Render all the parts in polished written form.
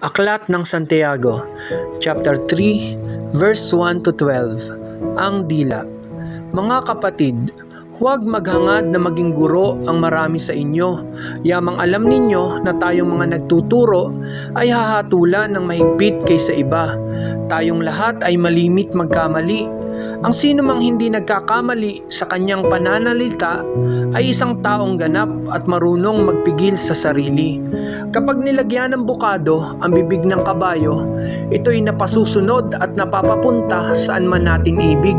Aklat ng Santiago, chapter 3, verse 1 to 12. Ang dila. Mga kapatid, huwag maghangad na maging guro ang marami sa inyo. Yamang alam ninyo na tayong mga nagtuturo ay hahatulan ng mahigpit kaysa iba. Tayong lahat ay malimit magkamali. Ang sino mang hindi nagkakamali sa kanyang pananalita ay isang taong ganap at marunong magpigil sa sarili. Kapag nilagyan ng bukado ang bibig ng kabayo, ito'y napasusunod at napapapunta saan man natin ibig.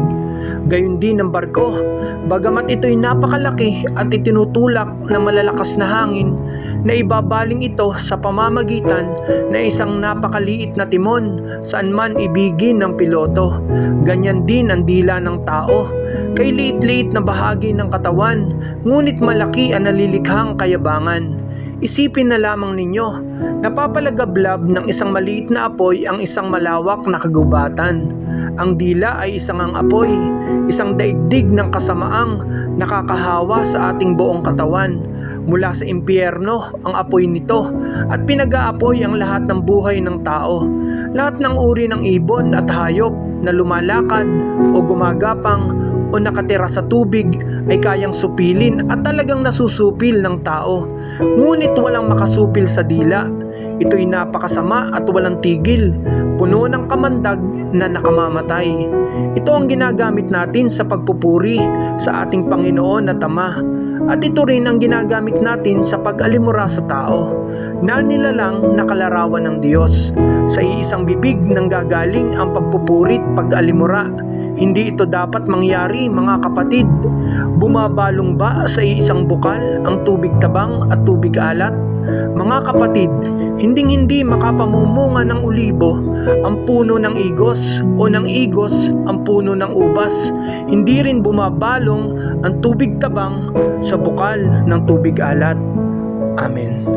Gayon din ang barko, bagamat ito'y napakalaki at itinutulak ng malalakas na hangin, na ibabaling ito sa pamamagitan na isang napakaliit na timon saan man ibigin ng piloto. Ganyan din ang dila ng tao, kay liit-liit na bahagi ng katawan, ngunit malaki ang nalilikhang kayabangan. Isipin na lamang ninyo, napapalagablab ng isang maliit na apoy ang isang malawak na kagubatan. Ang dila ay isang apoy, isang daigdig ng kasamaang nakakahawa sa ating buong katawan. Mula sa impyerno ang apoy nito at pinag-aapoy ang lahat ng buhay ng tao. Lahat ng uri ng ibon at hayop na lumalakad o gumagapang o nakatira sa tubig ay kayang supilin at talagang nasusupil ng tao. Ngunit walang makasupil sa dila. Ito'y napakasama at walang tigil, puno ng kamandag na nakamamatay. Ito ang ginagamit natin sa pagpupuri sa ating Panginoon at Ama. At ito rin ang ginagamit natin sa pag-alimura sa tao, na nilalang na kalarawan ng Diyos. Sa iisang bibig nang gagaling ang pagpupurit pag-alimura. Hindi ito dapat mangyari, mga kapatid. Bumabalong ba sa iisang bukal ang tubig tabang at tubig alat? Mga kapatid, hinding-hindi makapamumunga ng ulibo ang puno ng igos o ng igos ang puno ng ubas. Hindi rin bumabalong ang tubig tabang sa bukal ng tubig alat. Amen.